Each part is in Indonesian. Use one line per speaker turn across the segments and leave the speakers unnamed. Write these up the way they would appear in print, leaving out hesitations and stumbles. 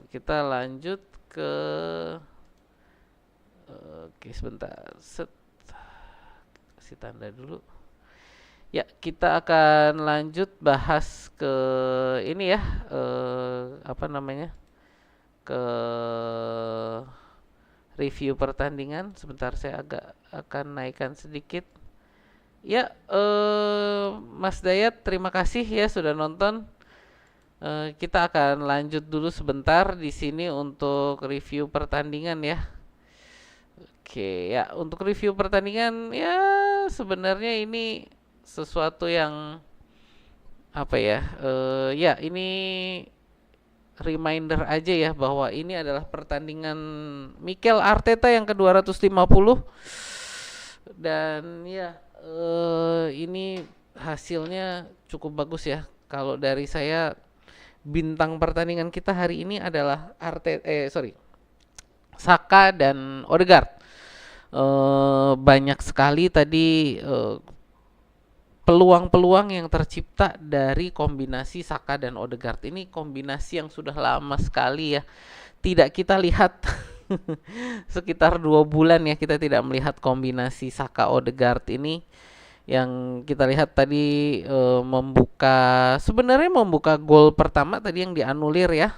kita lanjut ke oke sebentar. Kasih tanda dulu. Ya, kita akan lanjut bahas ke ini ya, apa namanya? Ke review pertandingan. Sebentar saya agak akan naikkan sedikit. Ya, Mas Dayat, terima kasih ya sudah nonton. Kita akan lanjut dulu sebentar di sini untuk review pertandingan ya. Oke, ya untuk review pertandingan ya sebenarnya ini sesuatu yang apa ya? Ya ini reminder aja ya bahwa ini adalah pertandingan Mikel Arteta yang ke-250 dan ya ini hasilnya cukup bagus ya. Kalau dari saya bintang pertandingan kita hari ini adalah Saka dan Odegaard. Banyak sekali tadi peluang-peluang yang tercipta dari kombinasi Saka dan Odegaard. Ini kombinasi yang sudah lama sekali ya tidak kita lihat. Sekitar 2 bulan ya kita tidak melihat kombinasi Saka Odegaard ini. Yang kita lihat tadi sebenarnya membuka gol pertama tadi yang dianulir ya.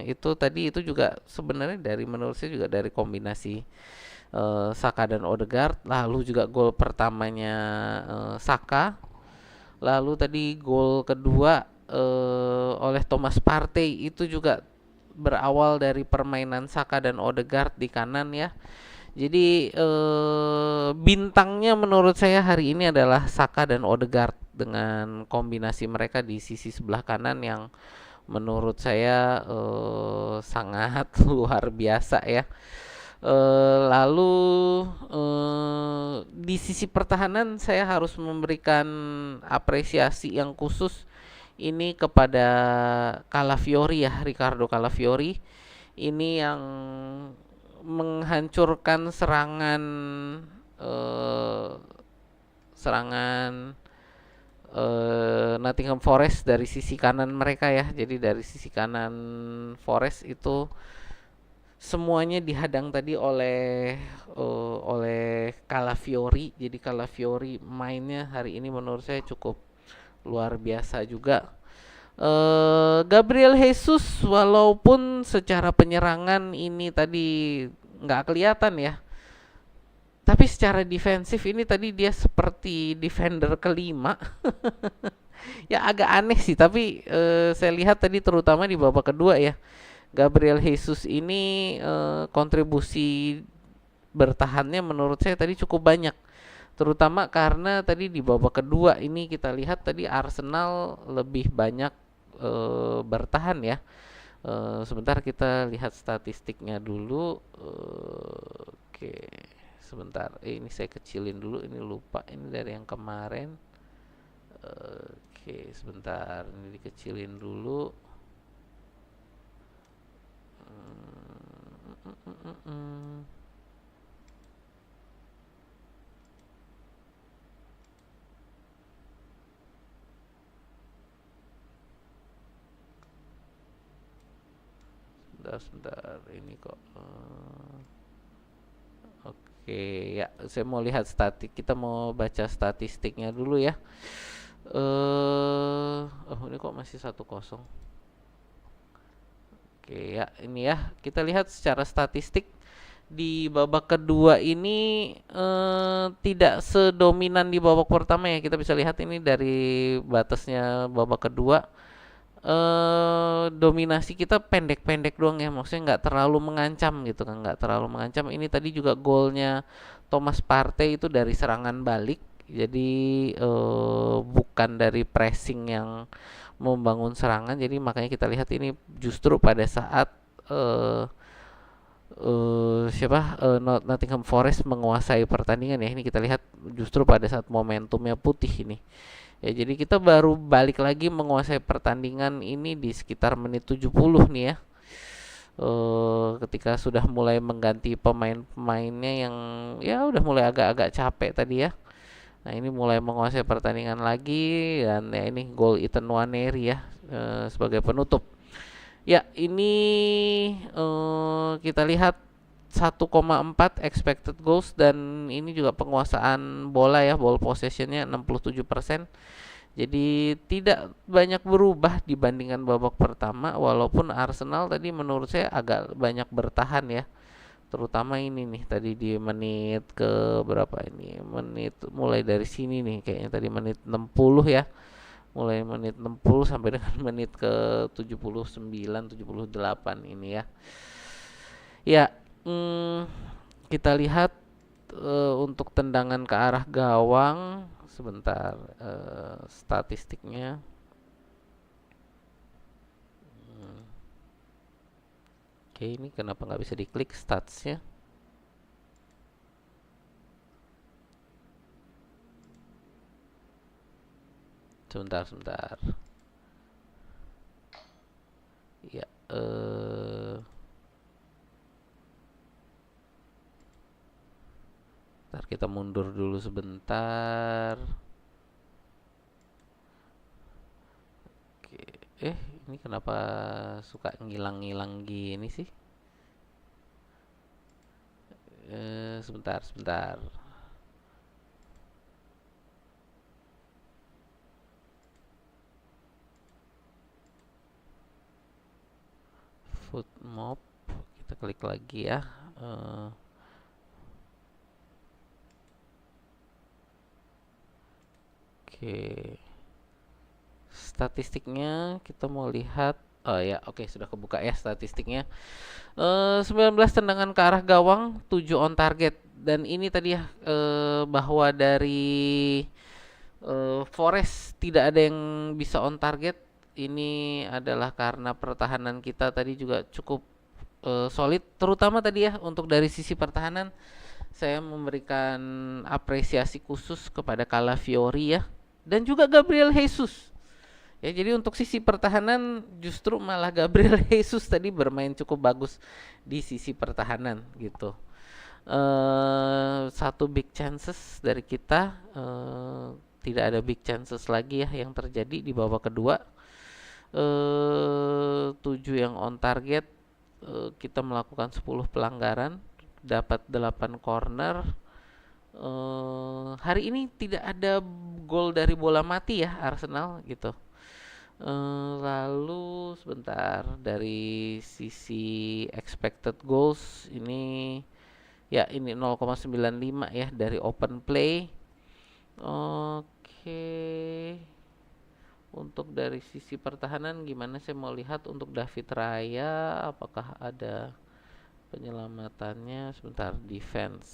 Itu juga sebenarnya menurut saya juga dari kombinasi Saka dan Odegaard. Lalu juga gol pertamanya Saka. Lalu tadi gol kedua oleh Thomas Partey itu juga berawal dari permainan Saka dan Odegaard di kanan ya. Jadi bintangnya menurut saya hari ini adalah Saka dan Odegaard dengan kombinasi mereka di sisi sebelah kanan yang menurut saya sangat luar biasa ya. Lalu di sisi pertahanan saya harus memberikan apresiasi yang khusus ini kepada Calafiori ya, Ricardo Calafiori. Ini yang menghancurkan serangan Nottingham Forest dari sisi kanan mereka ya. Jadi dari sisi kanan Forest itu semuanya dihadang tadi oleh Calafiori. Jadi Calafiori mainnya hari ini menurut saya cukup luar biasa juga. Gabriel Jesus walaupun secara penyerangan ini tadi nggak kelihatan ya, tapi secara defensif ini tadi dia seperti defender kelima. Ya agak aneh sih, tapi saya lihat tadi terutama di babak kedua ya, Gabriel Jesus ini kontribusi bertahannya menurut saya tadi cukup banyak. Terutama karena tadi di babak kedua ini kita lihat tadi Arsenal lebih banyak bertahan ya. Sebentar kita lihat statistiknya dulu. Oke, sebentar. Ini saya kecilin dulu. Ini lupa. Ini dari yang kemarin. Oke, sebentar. Ini dikecilin dulu. Sebentar ini kok oke ya saya mau lihat kita mau baca statistiknya dulu ya. Ini kok masih 1-0. Oke ya ini ya kita lihat secara statistik di babak kedua ini tidak sedominan di babak pertama ya. Kita bisa lihat ini dari batasnya babak kedua. Dominasi kita pendek-pendek doang ya, maksudnya nggak terlalu mengancam gitu kan, nggak terlalu mengancam. Ini tadi juga golnya Thomas Partey itu dari serangan balik, jadi bukan dari pressing yang membangun serangan. Jadi makanya kita lihat ini justru pada saat Nottingham Forest menguasai pertandingan ya. Ini kita lihat justru pada saat momentumnya putih ini. Ya, jadi kita baru balik lagi menguasai pertandingan ini di sekitar menit 70 nih ya. Ketika sudah mulai mengganti pemain-pemainnya yang ya udah mulai agak-agak capek tadi ya. Nah, ini mulai menguasai pertandingan lagi dan ya ini gol Ethan Nwaneri ya sebagai penutup. Ya, ini kita lihat 1,4 expected goals, dan ini juga penguasaan bola ya, ball possessionnya 67%. Jadi tidak banyak berubah dibandingkan babak pertama, walaupun Arsenal tadi menurut saya agak banyak bertahan ya. Terutama ini nih tadi di menit ke berapa ini? Menit mulai dari sini nih kayaknya tadi menit 60 ya. Mulai menit 60 sampai dengan menit ke 79 78 ini ya. Ya, kita lihat untuk tendangan ke arah gawang sebentar, statistiknya. Oke, ini kenapa nggak bisa diklik statsnya? Sebentar. Ya, ntar kita mundur dulu sebentar. Oke, ini kenapa suka ngilang-ngilang gini sih? Sebentar. Foot mop, kita klik lagi ya. Oke, statistiknya kita mau lihat. Oh ya, oke, sudah kebuka ya statistiknya. 19 tendangan ke arah gawang, 7 on target. Dan ini tadi ya, bahwa dari Forest tidak ada yang bisa on target. Ini adalah karena pertahanan kita tadi juga cukup solid, terutama tadi ya untuk dari sisi pertahanan. Saya memberikan apresiasi khusus kepada Calafiori ya, dan juga Gabriel Jesus. Ya, jadi untuk sisi pertahanan justru malah Gabriel Jesus tadi bermain cukup bagus di sisi pertahanan gitu. Satu big chances dari kita, tidak ada big chances lagi ya yang terjadi di babak kedua. 7 yang on target, kita melakukan 10 pelanggaran, dapat 8 corner. Hari ini tidak ada gol dari bola mati ya Arsenal gitu. Lalu sebentar, dari sisi expected goals ini ya, ini 0,95 ya dari open play. Oke. Untuk dari sisi pertahanan gimana, saya mau lihat untuk David Raya apakah ada penyelamatannya. Sebentar, defense,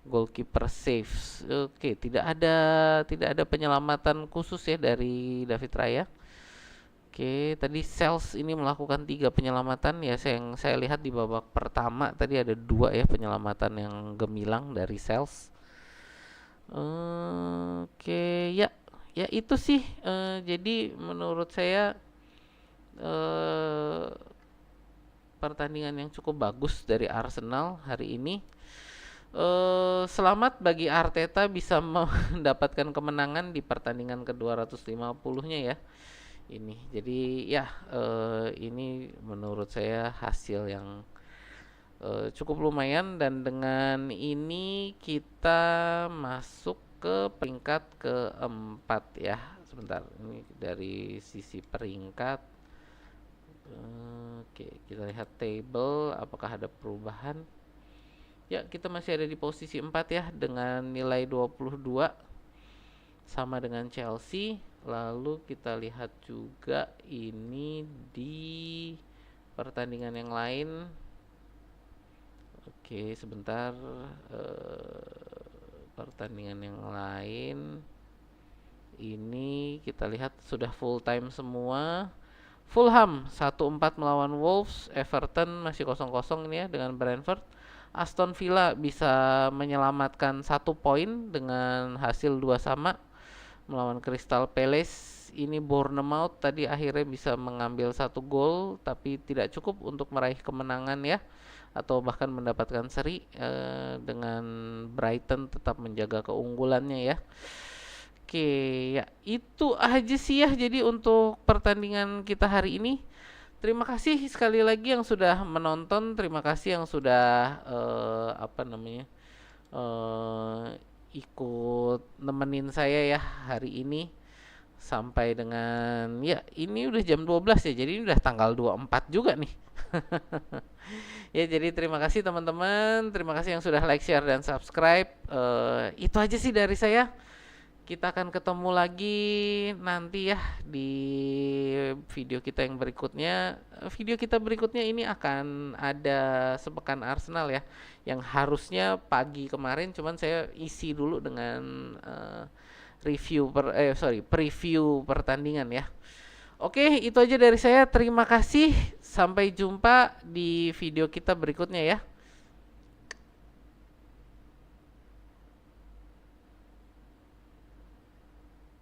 goalkeeper saves. Oke, tidak ada penyelamatan khusus ya dari David Raya. Oke, tadi Sales ini melakukan 3 penyelamatan ya. Yang saya lihat di babak pertama tadi ada 2 ya penyelamatan yang gemilang dari Sales. Oke, ya itu sih. Jadi menurut saya pertandingan yang cukup bagus dari Arsenal hari ini. Selamat bagi Arteta bisa mendapatkan kemenangan di pertandingan ke-250-nya ya. Ini jadi ya, ini menurut saya hasil yang cukup lumayan, dan dengan ini kita masuk ke peringkat keempat ya. Sebentar, ini dari sisi peringkat. Oke, kita lihat table apakah ada perubahan. Ya, kita masih ada di posisi 4 ya dengan nilai 22 sama dengan Chelsea. Lalu kita lihat juga ini di pertandingan yang lain. Oke, sebentar, pertandingan yang lain ini kita lihat sudah full time semua. Fulham 1-4 melawan Wolves, Everton masih 0-0 ini ya dengan Brentford. Aston Villa bisa menyelamatkan 1 poin dengan hasil 2 sama melawan Crystal Palace. Ini Bournemouth tadi akhirnya bisa mengambil 1 gol tapi tidak cukup untuk meraih kemenangan ya, atau bahkan mendapatkan seri, dengan Brighton tetap menjaga keunggulannya ya. Oke, ya itu aja sih ya. Jadi untuk pertandingan kita hari ini, terima kasih sekali lagi yang sudah menonton, terima kasih yang sudah apa namanya eh ikut nemenin saya ya hari ini sampai dengan ya ini udah jam 12 ya. Jadi ini udah tanggal 24 juga nih. Ya, jadi terima kasih teman-teman, terima kasih yang sudah like, share dan subscribe. Itu aja sih dari saya. Kita akan ketemu lagi nanti ya di video kita yang berikutnya. Video kita berikutnya ini akan ada sepekan Arsenal ya, yang harusnya pagi kemarin, cuman saya isi dulu dengan preview pertandingan ya. Oke, itu aja dari saya. Terima kasih. Sampai jumpa di video kita berikutnya ya.